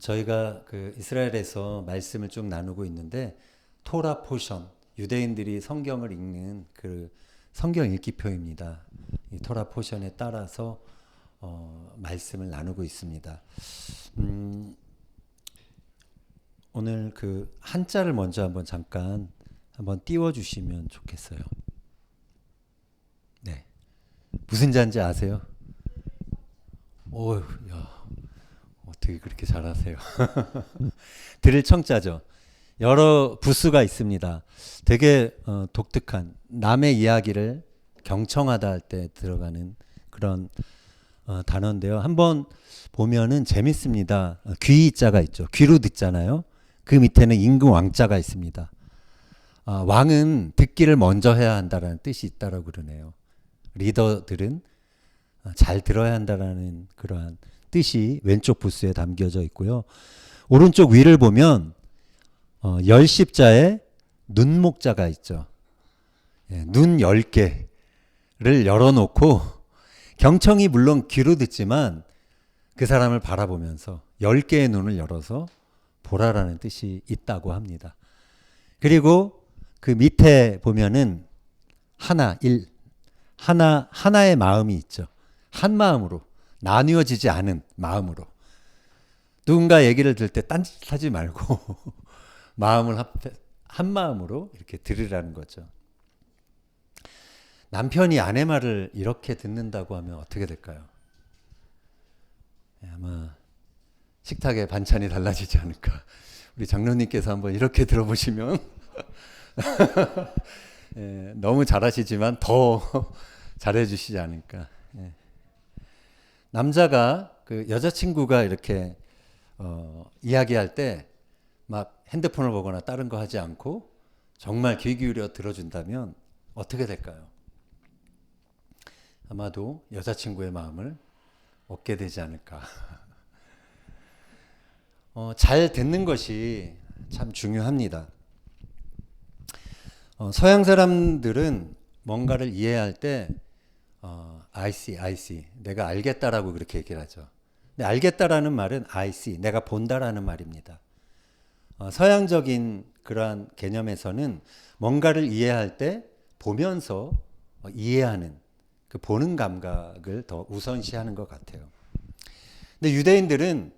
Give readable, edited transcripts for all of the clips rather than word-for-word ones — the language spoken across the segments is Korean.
저희가 그 이스라엘에서 말씀을 쭉 나누고 있는데 토라 포션, 유대인들이 성경을 읽는 그 성경 읽기표입니다. 이 토라 포션에 따라서 말씀을 나누고 있습니다. 오늘 그 한자를 먼저 한번 띄워주시면 좋겠어요. 네, 무슨 자인지 아세요? 오, 야, 어떻게 그렇게 잘하세요? 들을 청자죠. 여러 부수가 있습니다. 되게 독특한 남의 이야기를 경청하다 할 때 들어가는 그런 단어인데요. 한번 보면은 재밌습니다. 귀자가 있죠. 귀로 듣잖아요. 그 밑에는 임금 왕자가 있습니다. 왕은 듣기를 먼저 해야 한다라는 뜻이 있다라고 그러네요. 리더들은 잘 들어야 한다라는 그러한 뜻이 왼쪽 부수에 담겨져 있고요. 오른쪽 위를 보면 열십자에 눈목자가 있죠. 눈 10개를 열어놓고 경청이 물론 귀로 듣지만 그 사람을 바라보면서 10개의 눈을 열어서 보라라는 뜻이 있다고 합니다. 그리고 그 밑에 보면은 하나의 마음이 있죠. 한 마음으로 나뉘어지지 않은 마음으로 누군가 얘기를 들을 때 딴짓하지 말고 마음을 한 마음으로 이렇게 들으라는 거죠. 남편이 아내 말을 이렇게 듣는다고 하면 어떻게 될까요? 아마 식탁에 반찬이 달라지지 않을까. 우리 장로님께서 한번 이렇게 들어보시면 너무 잘하시지만 더 잘해주시지 않을까. 남자가 그 여자친구가 이렇게 이야기할 때 막 핸드폰을 보거나 다른 거 하지 않고 정말 귀 기울여 들어준다면 어떻게 될까요? 아마도 여자친구의 마음을 얻게 되지 않을까. 잘 듣는 것이 참 중요합니다. 서양 사람들은 뭔가를 이해할 때 I see, 내가 알겠다라고 그렇게 얘기를 하죠. 근데 알겠다라는 말은 I see, 내가 본다라는 말입니다. 서양적인 그러한 개념에서는 뭔가를 이해할 때 보면서 이해하는 그 보는 감각을 더 우선시하는 것 같아요. 근데 유대인들은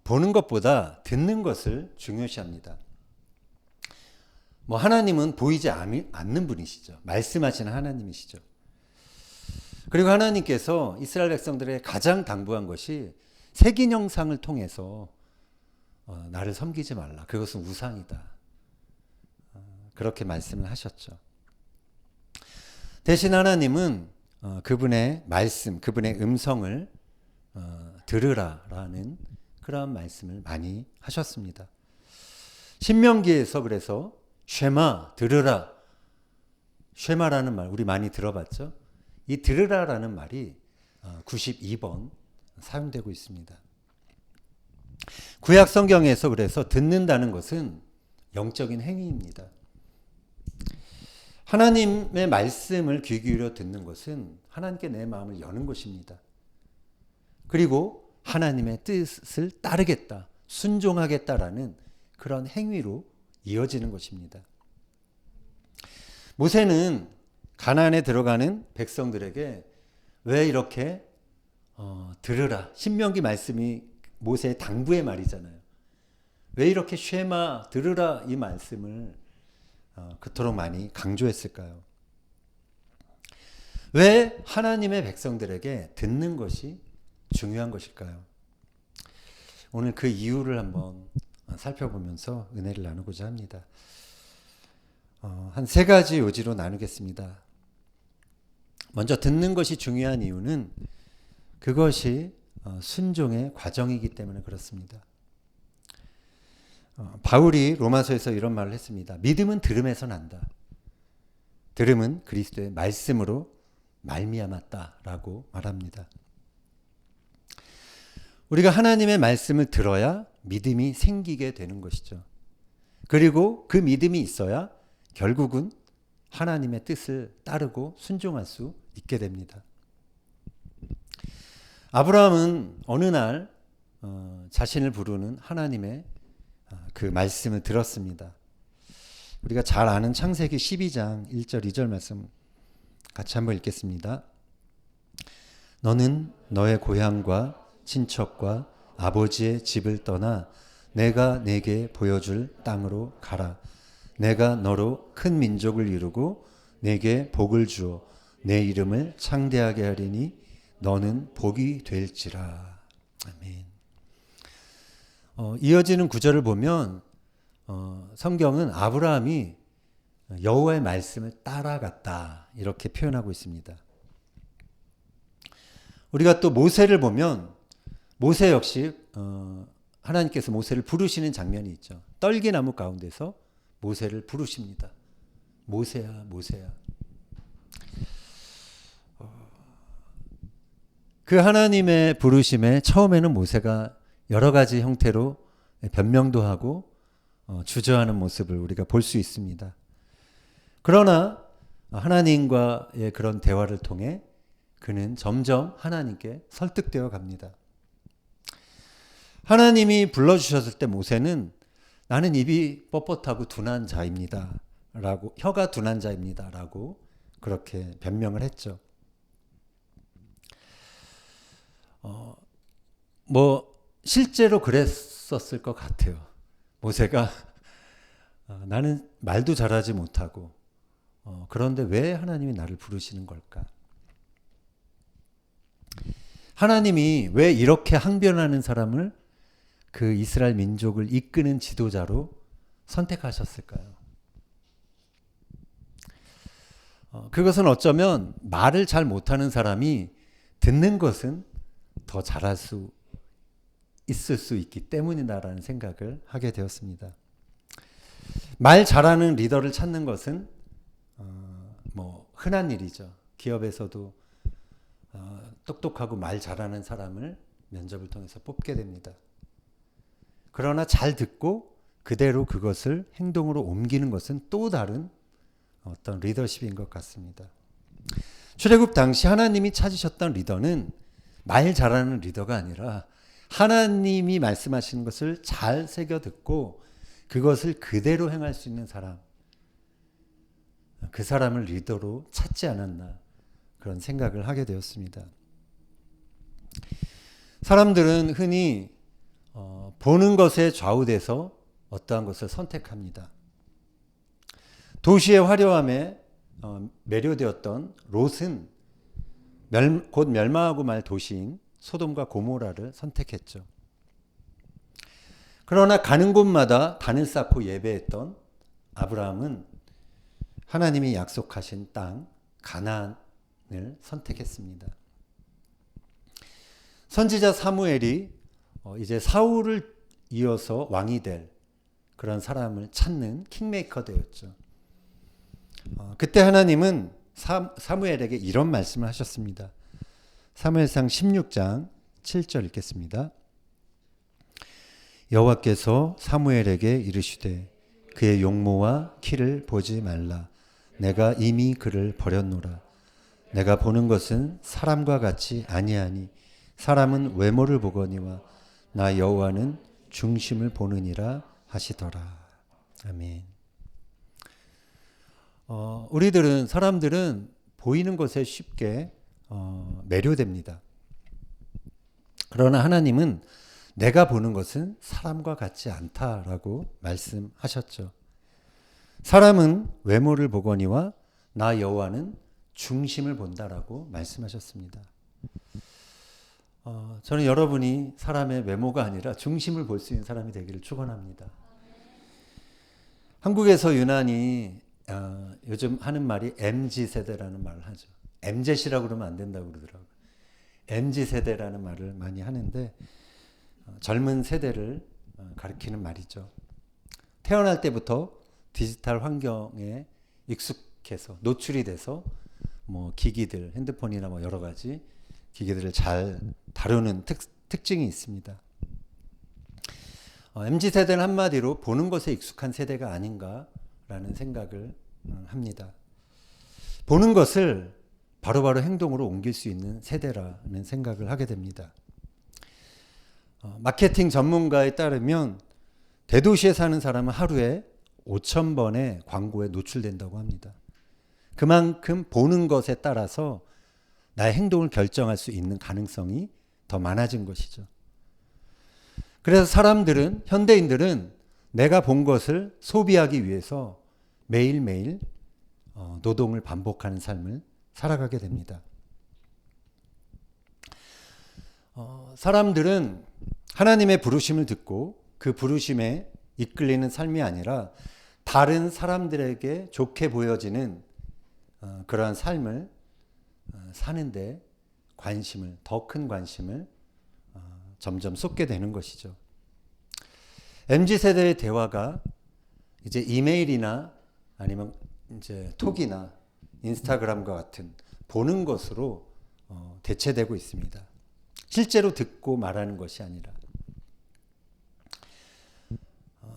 보는 것보다 듣는 것을 중요시합니다. 하나님은 보이지 않는 분이시죠. 말씀하시는 하나님이시죠. 그리고 하나님께서 이스라엘 백성들의 가장 당부한 것이 새긴 형상을 통해서 나를 섬기지 말라. 그것은 우상이다. 그렇게 말씀을 하셨죠. 대신 하나님은 그분의 말씀, 그분의 음성을 들으라라는 그런 말씀을 많이 하셨습니다. 신명기에서 그래서 쉐마, 들으라. 쉐마라는 말 우리 많이 들어봤죠? 이 들으라라는 말이 92번 사용되고 있습니다. 구약 성경에서 그래서 듣는다는 것은 영적인 행위입니다. 하나님의 말씀을 귀 기울여 듣는 것은 하나님께 내 마음을 여는 것입니다. 그리고 하나님의 뜻을 따르겠다, 순종하겠다라는 그런 행위로 이어지는 것입니다. 모세는 가나안에 들어가는 백성들에게 왜 이렇게 들으라, 신명기 말씀이 모세의 당부의 말이잖아요. 왜 이렇게 쉐마, 들으라 이 말씀을 그토록 많이 강조했을까요? 왜 하나님의 백성들에게 듣는 것이 중요한 것일까요? 오늘 그 이유를 한번 살펴보면서 은혜를 나누고자 합니다. 한 세 가지 요지로 나누겠습니다. 먼저 듣는 것이 중요한 이유는 그것이 순종의 과정이기 때문에 그렇습니다. 바울이 로마서에서 이런 말을 했습니다. 믿음은 들음에서 난다. 들음은 그리스도의 말씀으로 말미암았다라고 말합니다. 우리가 하나님의 말씀을 들어야 믿음이 생기게 되는 것이죠. 그리고 그 믿음이 있어야 결국은 하나님의 뜻을 따르고 순종할 수 있게 됩니다. 아브라함은 어느 날 자신을 부르는 하나님의 그 말씀을 들었습니다. 우리가 잘 아는 창세기 12장 1절 2절 말씀 같이 한번 읽겠습니다. 너는 너의 고향과 친척과 아버지의 집을 떠나 내가 네게 보여줄 땅으로 가라. 내가 너로 큰 민족을 이루고 네게 복을 주어 내 이름을 창대하게 하리니 너는 복이 될지라. 아멘. 이어지는 구절을 보면 성경은 아브라함이 여호와의 말씀을 따라갔다 이렇게 표현하고 있습니다. 우리가 또 모세를 보면 모세 역시 하나님께서 모세를 부르시는 장면이 있죠. 떨기나무 가운데서 모세를 부르십니다. 모세야, 모세야. 그 하나님의 부르심에 처음에는 모세가 여러 가지 형태로 변명도 하고 주저하는 모습을 우리가 볼 수 있습니다. 그러나 하나님과의 그런 대화를 통해 그는 점점 하나님께 설득되어 갑니다. 하나님이 불러주셨을 때 모세는 나는 입이 뻣뻣하고 둔한 자입니다. 라고, 혀가 둔한 자입니다. 라고 그렇게 변명을 했죠. 실제로 그랬었을 것 같아요. 모세가 나는 말도 잘하지 못하고 그런데 왜 하나님이 나를 부르시는 걸까? 하나님이 왜 이렇게 항변하는 사람을 그 이스라엘 민족을 이끄는 지도자로 선택하셨을까요? 그것은 어쩌면 말을 잘 못하는 사람이 듣는 것은 더 잘할 수 있을 수 있기 때문이다라는 생각을 하게 되었습니다. 말 잘하는 리더를 찾는 것은 흔한 일이죠. 기업에서도 똑똑하고 말 잘하는 사람을 면접을 통해서 뽑게 됩니다. 그러나 잘 듣고 그대로 그것을 행동으로 옮기는 것은 또 다른 어떤 리더십인 것 같습니다. 출애굽 당시 하나님이 찾으셨던 리더는 말 잘하는 리더가 아니라 하나님이 말씀하시는 것을 잘 새겨 듣고 그것을 그대로 행할 수 있는 사람, 그 사람을 리더로 찾지 않았나 그런 생각을 하게 되었습니다. 사람들은 흔히 보는 것에 좌우돼서 어떠한 것을 선택합니다. 도시의 화려함에 매료되었던 롯은 곧 멸망하고 말 도시인 소돔과 고모라를 선택했죠. 그러나 가는 곳마다 단을 쌓고 예배했던 아브라함은 하나님이 약속하신 땅 가나안을 선택했습니다. 선지자 사무엘이 이제 사울을 이어서 왕이 될 그런 사람을 찾는 킹메이커 되었죠. 그때 하나님은 사무엘에게 이런 말씀을 하셨습니다. 사무엘상 16장 7절 읽겠습니다. 여호와께서 사무엘에게 이르시되 그의 용모와 키를 보지 말라. 내가 이미 그를 버렸노라. 내가 보는 것은 사람과 같이 아니하니 사람은 외모를 보거니와 나 여호와는 중심을 보느니라 하시더라. 아멘. 사람들은 보이는 것에 쉽게 매료됩니다. 그러나 하나님은 내가 보는 것은 사람과 같지 않다라고 말씀하셨죠. 사람은 외모를 보거니와 나 여호와는 중심을 본다라고 말씀하셨습니다. 저는 여러분이 사람의 외모가 아니라 중심을 볼 수 있는 사람이 되기를 축원합니다. 한국에서 유난히 요즘 하는 말이 MZ세대라는 말을 하죠. MZ이라고 그러면 안 된다고 그러더라고요. MZ세대라는 말을 많이 하는데 젊은 세대를 가리키는 말이죠. 태어날 때부터 디지털 환경에 익숙해서 노출이 돼서 기기들, 핸드폰이나 여러 가지 기기들을 잘 다루는 특징이 있습니다. MZ세대는 한마디로 보는 것에 익숙한 세대가 아닌가라는 생각을 합니다. 보는 것을 바로바로 행동으로 옮길 수 있는 세대라는 생각을 하게 됩니다. 마케팅 전문가에 따르면 대도시에 사는 사람은 하루에 5,000번의 광고에 노출된다고 합니다. 그만큼 보는 것에 따라서 나의 행동을 결정할 수 있는 가능성이 더 많아진 것이죠. 그래서 사람들은, 현대인들은 내가 본 것을 소비하기 위해서 매일매일 노동을 반복하는 삶을 살아가게 됩니다. 사람들은 하나님의 부르심을 듣고 그 부르심에 이끌리는 삶이 아니라 다른 사람들에게 좋게 보여지는 그러한 삶을 사는데 더 큰 관심을 점점 쏟게 되는 것이죠. MZ세대의 대화가 이제 이메일이나 아니면 이제 톡이나 인스타그램과 같은 보는 것으로 대체되고 있습니다. 실제로 듣고 말하는 것이 아니라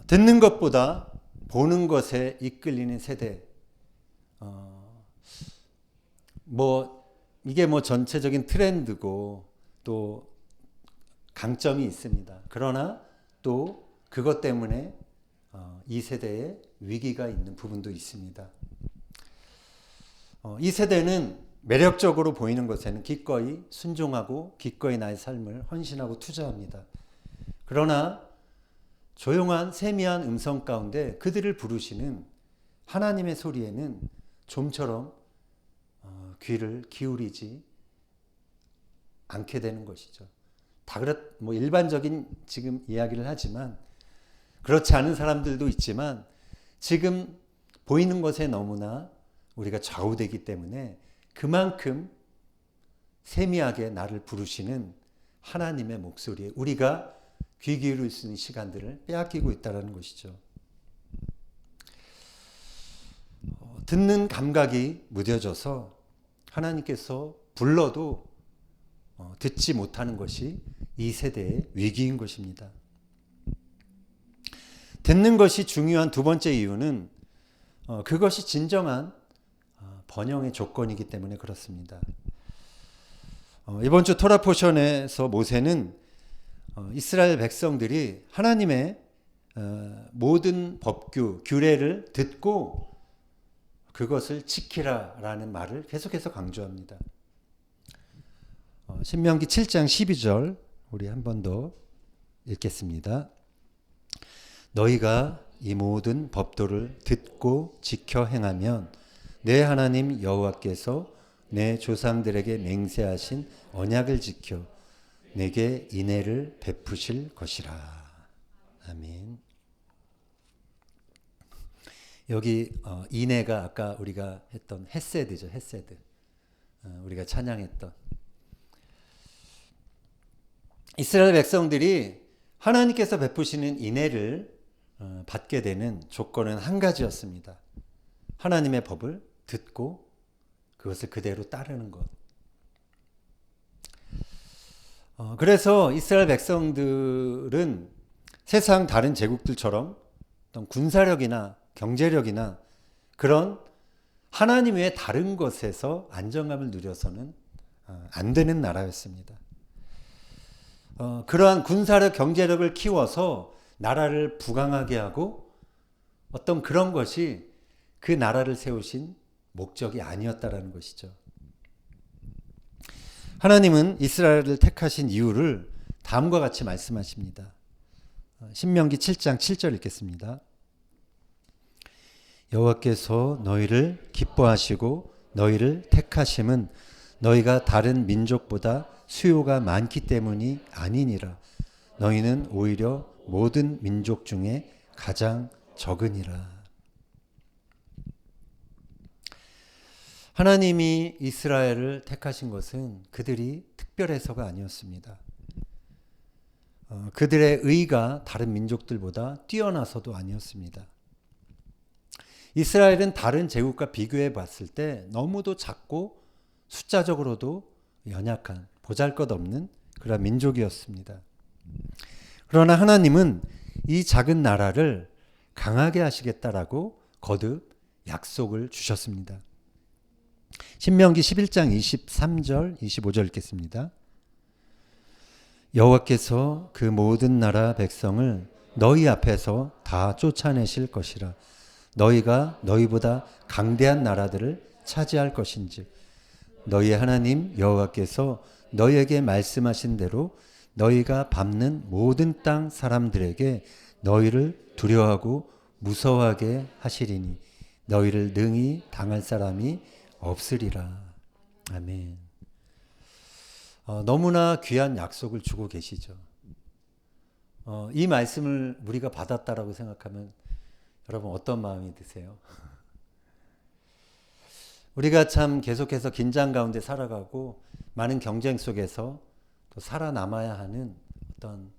듣는 것보다 보는 것에 이끌리는 세대. 이게 전체적인 트렌드고 또 강점이 있습니다. 그러나 또 그것 때문에 이 세대에 위기가 있는 부분도 있습니다. 이 세대는 매력적으로 보이는 것에는 기꺼이 순종하고 기꺼이 나의 삶을 헌신하고 투자합니다. 그러나 조용한 세미한 음성 가운데 그들을 부르시는 하나님의 소리에는 좀처럼 귀를 기울이지 않게 되는 것이죠. 다 일반적인 지금 이야기를 하지만 그렇지 않은 사람들도 있지만 지금 보이는 것에 너무나 우리가 좌우되기 때문에 그만큼 세미하게 나를 부르시는 하나님의 목소리에 우리가 귀 기울일 수 있는 시간들을 빼앗기고 있다는 것이죠. 듣는 감각이 무뎌져서 하나님께서 불러도 듣지 못하는 것이 이 세대의 위기인 것입니다. 듣는 것이 중요한 두 번째 이유는 그것이 진정한 번영의 조건이기 때문에 그렇습니다. 이번 주 토라 포션에서 모세는 이스라엘 백성들이 하나님의 모든 법규, 규례를 듣고 그것을 지키라라는 말을 계속해서 강조합니다. 신명기 7장 12절 우리 한 번 더 읽겠습니다. 너희가 이 모든 법도를 듣고 지켜 행하면 내 하나님 여호와께서 내 조상들에게 맹세하신 언약을 지켜 내게 인애를 베푸실 것이라. 아멘. 여기 인애가 아까 우리가 했던 헤세드죠. 헤세드. 우리가 찬양했던 이스라엘 백성들이 하나님께서 베푸시는 인애를 받게 되는 조건은 한 가지였습니다. 하나님의 법을 듣고 그것을 그대로 따르는 것. 그래서 이스라엘 백성들은 세상 다른 제국들처럼 어떤 군사력이나 경제력이나 그런 하나님 외에 다른 것에서 안정감을 누려서는 안 되는 나라였습니다. 그러한 군사력, 경제력을 키워서 나라를 부강하게 하고 어떤 그런 것이 그 나라를 세우신 목적이 아니었다라는 것이죠. 하나님은 이스라엘을 택하신 이유를 다음과 같이 말씀하십니다. 신명기 7장 7절 읽겠습니다. 여호와께서 너희를 기뻐하시고 너희를 택하심은 너희가 다른 민족보다 수요가 많기 때문이 아니니라. 너희는 오히려 모든 민족 중에 가장 적으니라. 하나님이 이스라엘을 택하신 것은 그들이 특별해서가 아니었습니다. 그들의 의가 다른 민족들보다 뛰어나서도 아니었습니다. 이스라엘은 다른 제국과 비교해 봤을 때 너무도 작고 숫자적으로도 연약한 보잘것없는 그런 민족이었습니다. 그러나 하나님은 이 작은 나라를 강하게 하시겠다라고 거듭 약속을 주셨습니다. 신명기 11장 23절 25절 읽겠습니다. 여호와께서 그 모든 나라 백성을 너희 앞에서 다 쫓아내실 것이라. 너희가 너희보다 강대한 나라들을 차지할 것인즉 너희의 하나님 여호와께서 너희에게 말씀하신 대로 너희가 밟는 모든 땅 사람들에게 너희를 두려워하고 무서워하게 하시리니 너희를 능히 당할 사람이 없으리라. 아멘. 너무나 귀한 약속을 주고 계시죠. 이 말씀을 우리가 받았다라고 생각하면 여러분 어떤 마음이 드세요? 우리가 참 계속해서 긴장 가운데 살아가고 많은 경쟁 속에서 또 살아남아야 하는 어떤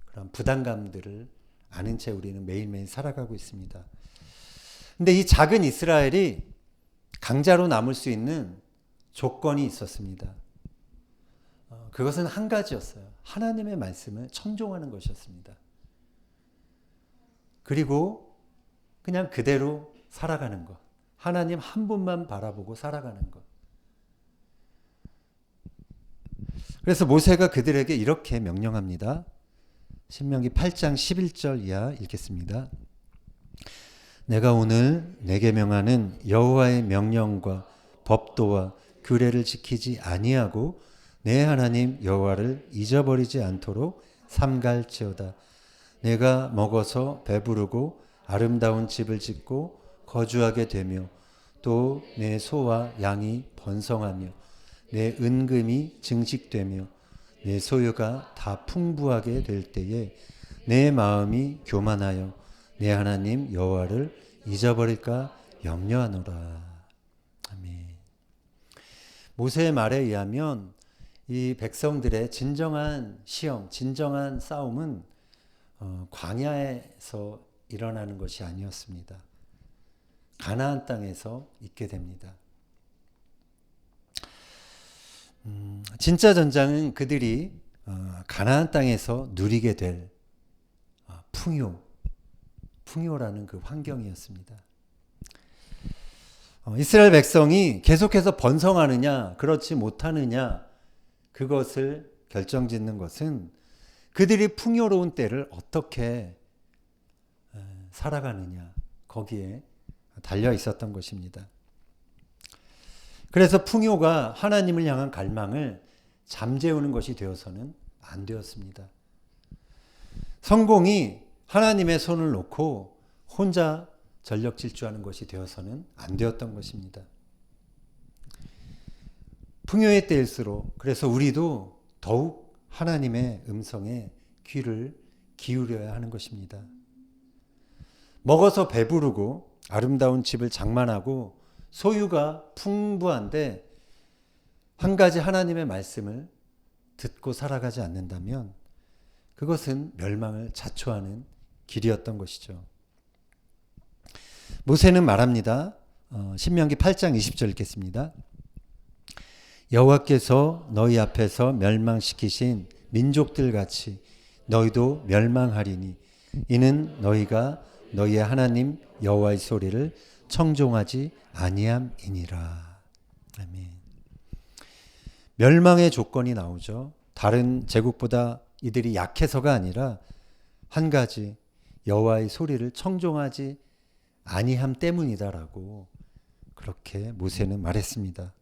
그런 부담감들을 아는 채 우리는 매일매일 살아가고 있습니다. 근데 이 작은 이스라엘이 강자로 남을 수 있는 조건이 있었습니다. 그것은 한 가지였어요. 하나님의 말씀을 청종하는 것이었습니다. 그리고 그냥 그대로 살아가는 것. 하나님 한 분만 바라보고 살아가는 것. 그래서 모세가 그들에게 이렇게 명령합니다. 신명기 8장 11절 이하 읽겠습니다. 내가 오늘 내게 명하는 여호와의 명령과 법도와 규례를 지키지 아니하고 내 하나님 여호와를 잊어버리지 않도록 삼갈지어다. 내가 먹어서 배부르고 아름다운 집을 짓고 거주하게 되며 또 내 소와 양이 번성하며 내 은금이 증식되며 내 소유가 다 풍부하게 될 때에 내 마음이 교만하여 내 하나님 여호와를 잊어버릴까 염려하노라. 아멘. 모세의 말에 의하면 이 백성들의 진정한 시험, 진정한 싸움은 광야에서 일어나는 것이 아니었습니다. 가나안 땅에서 있게 됩니다. 진짜 전장은 그들이 가나안 땅에서 누리게 될 풍요라는 그 환경이었습니다. 이스라엘 백성이 계속해서 번성하느냐 그렇지 못하느냐 그것을 결정짓는 것은 그들이 풍요로운 때를 어떻게 살아가느냐 거기에 달려 있었던 것입니다. 그래서 풍요가 하나님을 향한 갈망을 잠재우는 것이 되어서는 안 되었습니다. 성공이 하나님의 손을 놓고 혼자 전력 질주하는 것이 되어서는 안 되었던 것입니다. 풍요의 때일수록 그래서 우리도 더욱 하나님의 음성에 귀를 기울여야 하는 것입니다. 먹어서 배부르고 아름다운 집을 장만하고 소유가 풍부한데 한 가지 하나님의 말씀을 듣고 살아가지 않는다면 그것은 멸망을 자초하는 길이었던 것이죠. 모세는 말합니다. 신명기 8장 20절 읽겠습니다. 여호와께서 너희 앞에서 멸망시키신 민족들 같이 너희도 멸망하리니 이는 너희가 너희의 하나님 여호와의 소리를 청종하지 아니함이니라. 아멘. 멸망의 조건이 나오죠. 다른 제국보다 이들이 약해서가 아니라 한 가지 여호와의 소리를 청종하지 아니함 때문이다라고 그렇게 모세는 말했습니다.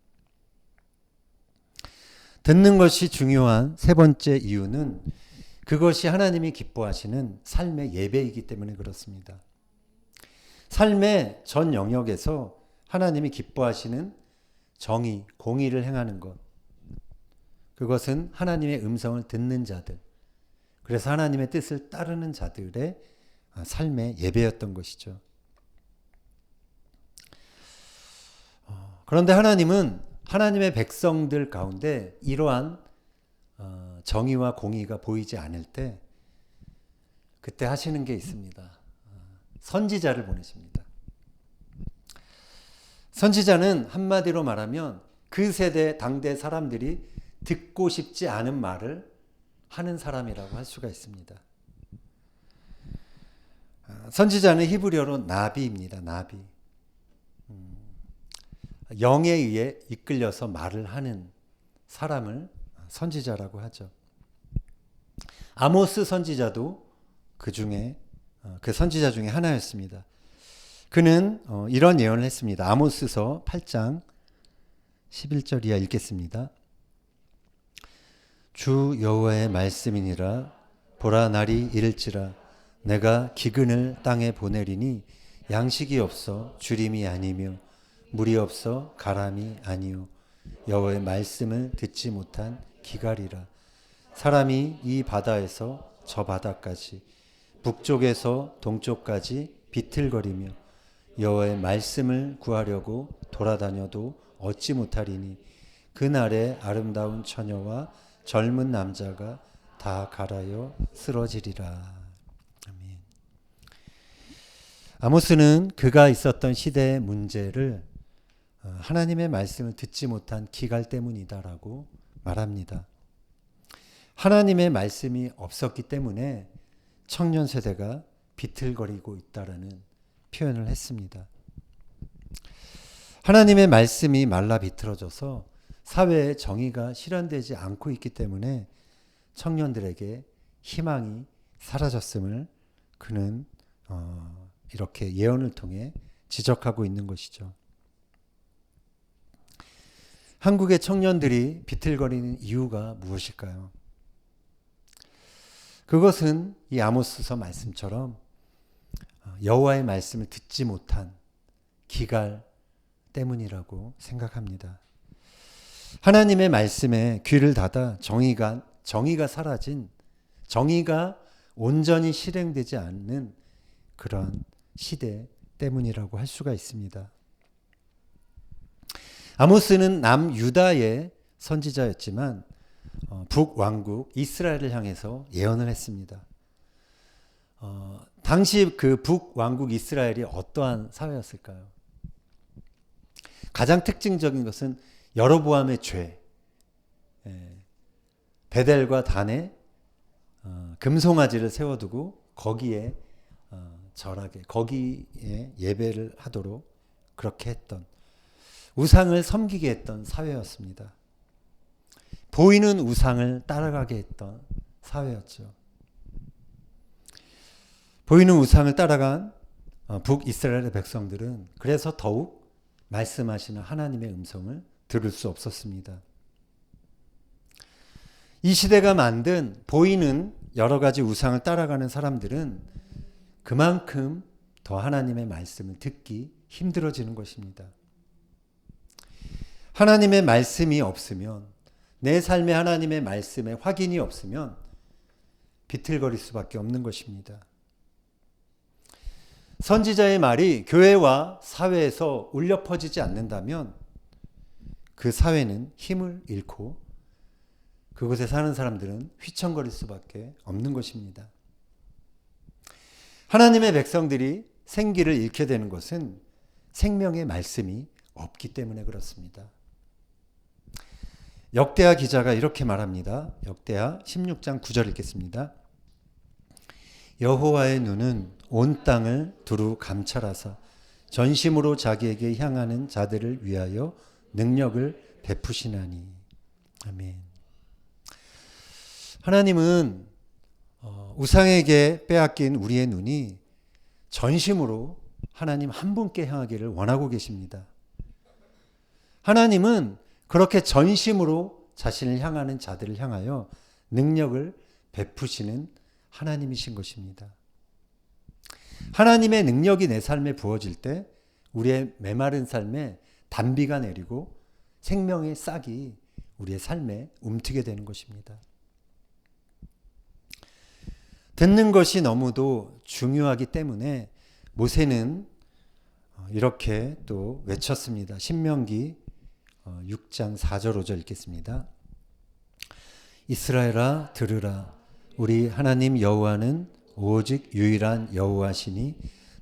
듣는 것이 중요한 세 번째 이유는 그것이 하나님이 기뻐하시는 삶의 예배이기 때문에 그렇습니다. 삶의 전 영역에서 하나님이 기뻐하시는 정의, 공의를 행하는 것. 그것은 하나님의 음성을 듣는 자들. 그래서 하나님의 뜻을 따르는 자들의 삶의 예배였던 것이죠. 그런데 하나님은 하나님의 백성들 가운데 이러한 정의와 공의가 보이지 않을 때 그때 하시는 게 있습니다. 선지자를 보내십니다. 선지자는 한마디로 말하면 그 세대 당대 사람들이 듣고 싶지 않은 말을 하는 사람이라고 할 수가 있습니다. 선지자는 히브리어로 나비입니다. 나비. 영에 의해 이끌려서 말을 하는 사람을 선지자라고 하죠. 아모스 선지자도 그 중에 그 선지자 중에 하나였습니다. 그는 이런 예언을 했습니다. 아모스서 8장 11절 이하 읽겠습니다. 주 여호와의 말씀이니라. 보라, 날이 이를지라. 내가 기근을 땅에 보내리니 양식이 없어 주림이 아니며 물이 없어 가람이 아니요 여호와의 말씀을 듣지 못한 기갈이라. 사람이 이 바다에서 저 바다까지 북쪽에서 동쪽까지 비틀거리며 여호와의 말씀을 구하려고 돌아다녀도 얻지 못하리니 그날에 아름다운 처녀와 젊은 남자가 다 갈아여 쓰러지리라. 아멘. 아모스는 그가 있었던 시대의 문제를 하나님의 말씀을 듣지 못한 기갈 때문이다라고 말합니다. 하나님의 말씀이 없었기 때문에 청년 세대가 비틀거리고 있다라는 표현을 했습니다. 하나님의 말씀이 말라 비틀어져서 사회의 정의가 실현되지 않고 있기 때문에 청년들에게 희망이 사라졌음을 그는 이렇게 예언을 통해 지적하고 있는 것이죠. 한국의 청년들이 비틀거리는 이유가 무엇일까요? 그것은 이 아모스서 말씀처럼 여호와의 말씀을 듣지 못한 기갈 때문이라고 생각합니다. 하나님의 말씀에 귀를 닫아 정의가 사라진, 정의가 온전히 실행되지 않는 그런 시대 때문이라고 할 수가 있습니다. 아모스는 남유다의 선지자였지만 북왕국 이스라엘을 향해서 예언을 했습니다. 당시 그 북왕국 이스라엘이 어떠한 사회였을까요? 가장 특징적인 것은 여로보암의 죄, 베델과 단에 금송아지를 세워두고 거기에 절하게 거기에 예배를 하도록 그렇게 했던, 우상을 섬기게 했던 사회였습니다. 보이는 우상을 따라가게 했던 사회였죠. 보이는 우상을 따라간 북이스라엘의 백성들은 그래서 더욱 말씀하시는 하나님의 음성을 들을 수 없었습니다. 이 시대가 만든 보이는 여러 가지 우상을 따라가는 사람들은 그만큼 더 하나님의 말씀을 듣기 힘들어지는 것입니다. 하나님의 말씀이 없으면, 내 삶에 하나님의 말씀에 확인이 없으면 비틀거릴 수밖에 없는 것입니다. 선지자의 말이 교회와 사회에서 울려 퍼지지 않는다면 그 사회는 힘을 잃고 그곳에 사는 사람들은 휘청거릴 수밖에 없는 것입니다. 하나님의 백성들이 생기를 잃게 되는 것은 생명의 말씀이 없기 때문에 그렇습니다. 역대하 기자가 이렇게 말합니다. 역대하 16장 9절 읽겠습니다. 여호와의 눈은 온 땅을 두루 감찰하사 전심으로 자기에게 향하는 자들을 위하여 능력을 베푸시나니. 아멘. 하나님은 우상에게 빼앗긴 우리의 눈이 전심으로 하나님 한 분께 향하기를 원하고 계십니다. 하나님은 그렇게 전심으로 자신을 향하는 자들을 향하여 능력을 베푸시는 하나님이신 것입니다. 하나님의 능력이 내 삶에 부어질 때 우리의 메마른 삶에 단비가 내리고 생명의 싹이 우리의 삶에 움트게 되는 것입니다. 듣는 것이 너무도 중요하기 때문에 모세는 이렇게 또 외쳤습니다. 신명기 6장 4절 5절 읽겠습니다. 이스라엘아 들으라. 우리 하나님 여호와는 오직 유일한 여호와시니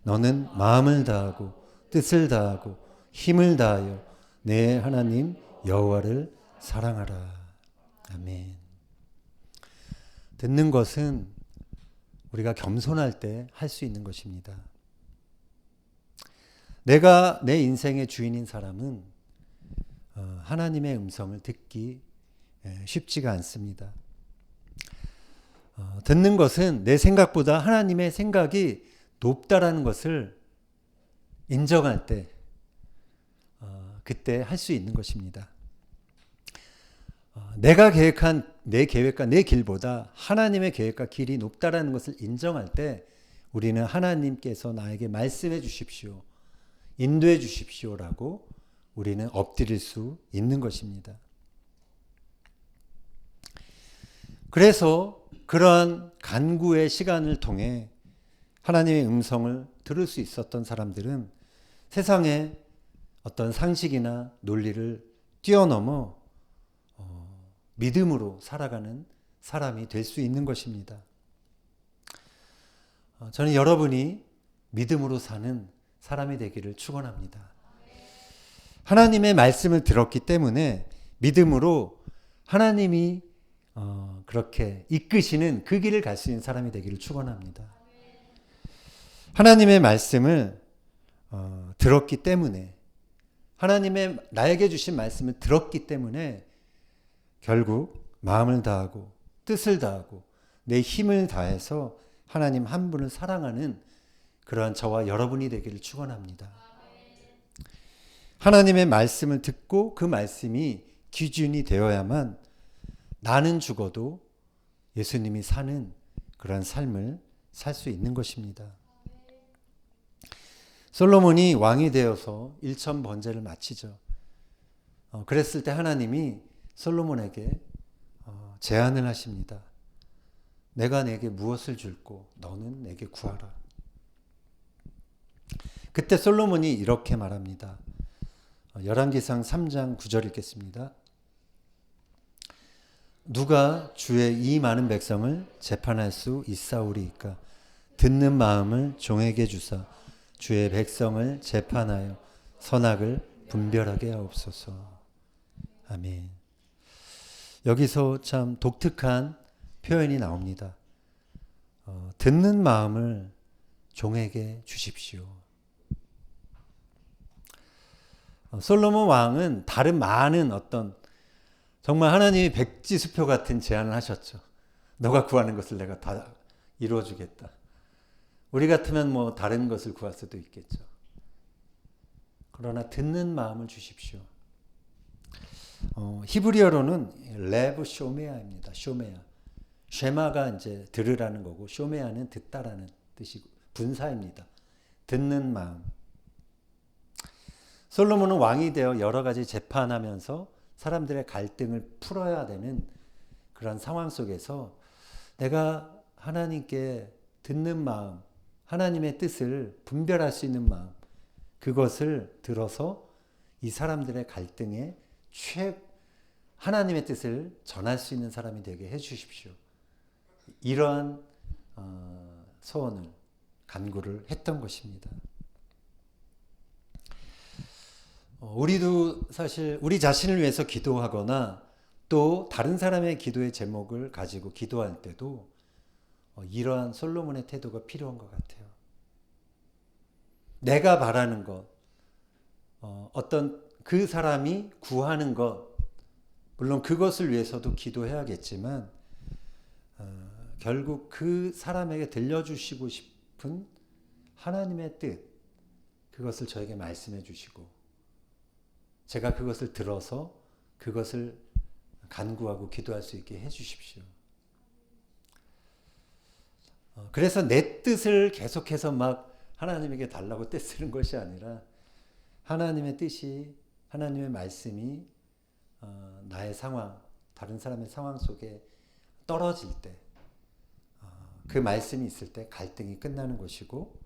너는 마음을 다하고 뜻을 다하고 힘을 다하여 내 하나님 여호와를 사랑하라. 아멘. 듣는 것은 우리가 겸손할 때 할 수 있는 것입니다. 내가 내 인생의 주인인 사람은 하나님의 음성을 듣기 쉽지가 않습니다. 듣는 것은 내 생각보다 하나님의 생각이 높다라는 것을 인정할 때 그때 할 수 있는 것입니다. 내가 계획한 내 계획과 내 길보다 하나님의 계획과 길이 높다라는 것을 인정할 때 우리는 하나님께서 나에게 말씀해 주십시오, 인도해 주십시오라고 우리는 엎드릴 수 있는 것입니다. 그래서 그러한 간구의 시간을 통해 하나님의 음성을 들을 수 있었던 사람들은 세상의 어떤 상식이나 논리를 뛰어넘어 믿음으로 살아가는 사람이 될 수 있는 것입니다. 저는 여러분이 믿음으로 사는 사람이 되기를 축원합니다. 하나님의 말씀을 들었기 때문에 믿음으로 하나님이 그렇게 이끄시는 그 길을 갈 수 있는 사람이 되기를 축원합니다. 하나님의 말씀을 들었기 때문에, 하나님의 나에게 주신 말씀을 들었기 때문에 결국 마음을 다하고 뜻을 다하고 내 힘을 다해서 하나님 한 분을 사랑하는 그러한 저와 여러분이 되기를 축원합니다. 하나님의 말씀을 듣고 그 말씀이 기준이 되어야만 나는 죽어도 예수님이 사는 그러한 삶을 살 수 있는 것입니다. 솔로몬이 왕이 되어서 일천 번제를 마치죠. 그랬을 때 하나님이 솔로몬에게 제안을 하십니다. 내가 내게 무엇을 줄고 너는 내게 구하라. 그때 솔로몬이 이렇게 말합니다. 열왕기상 3장 9절 읽겠습니다. 누가 주의 이 많은 백성을 재판할 수 있사오리이까? 듣는 마음을 종에게 주사 주의 백성을 재판하여 선악을 분별하게 하옵소서. 아멘. 여기서 참 독특한 표현이 나옵니다. 듣는 마음을 종에게 주십시오. 솔로몬 왕은 다른 많은 어떤 정말 하나님이 백지수표 같은 제안을 하셨죠. 너가 구하는 것을 내가 다 이루어주겠다. 우리 같으면 뭐 다른 것을 구할 수도 있겠죠. 그러나 듣는 마음을 주십시오. 히브리어로는 레브 쇼메아입니다. 쇼메아. 쉐마가 이제 들으라는 거고 쇼메아는 듣다라는 뜻이고 분사입니다. 듣는 마음. 솔로몬은 왕이 되어 여러 가지 재판하면서 사람들의 갈등을 풀어야 되는 그런 상황 속에서 내가 하나님께 듣는 마음, 하나님의 뜻을 분별할 수 있는 마음, 그것을 들어서 이 사람들의 갈등에 하나님의 뜻을 전할 수 있는 사람이 되게 해주십시오. 이러한 소원을 간구를 했던 것입니다. 우리도 사실 우리 자신을 위해서 기도하거나 또 다른 사람의 기도의 제목을 가지고 기도할 때도 이러한 솔로몬의 태도가 필요한 것 같아요. 내가 바라는 것, 어떤 그 사람이 구하는 것, 물론 그것을 위해서도 기도해야겠지만 결국 그 사람에게 들려주시고 싶은 하나님의 뜻, 그것을 저에게 말씀해 주시고 제가 그것을 들어서 그것을 간구하고 기도할 수 있게 해 주십시오. 그래서 내 뜻을 계속해서 막 하나님에게 달라고 떼쓰는 것이 아니라 하나님의 뜻이, 하나님의 말씀이 나의 상황, 다른 사람의 상황 속에 떨어질 때, 그 말씀이 있을 때 갈등이 끝나는 것이고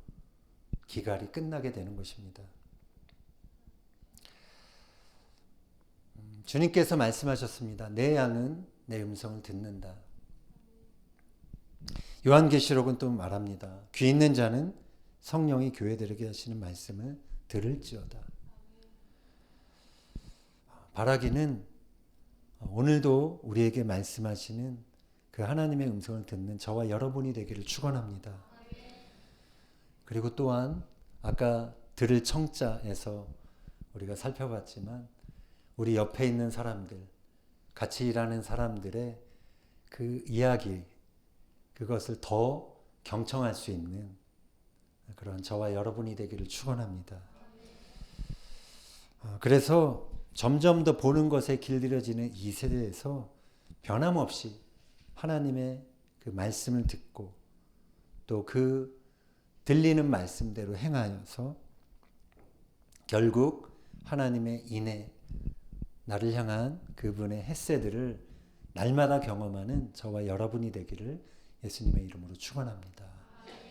기갈이 끝나게 되는 것입니다. 주님께서 말씀하셨습니다. 내 양은 내 음성을 듣는다. 요한계시록은 또 말합니다. 귀 있는 자는 성령이 교회들에게 하시는 말씀을 들을지어다. 바라기는 오늘도 우리에게 말씀하시는 그 하나님의 음성을 듣는 저와 여러분이 되기를 축원합니다. 그리고 또한 아까 들을 청자에서 우리가 살펴봤지만 우리 옆에 있는 사람들, 같이 일하는 사람들의 그 이야기, 그것을 더 경청할 수 있는 그런 저와 여러분이 되기를 축원합니다. 그래서 점점 더 보는 것에 길들여지는 이 세대에서 변함없이 하나님의 그 말씀을 듣고 또 그 들리는 말씀대로 행하여서 결국 하나님의 인애, 나를 향한 그분의 햇새들을 날마다 경험하는 저와 여러분이 되기를 예수님의 이름으로 축원합니다.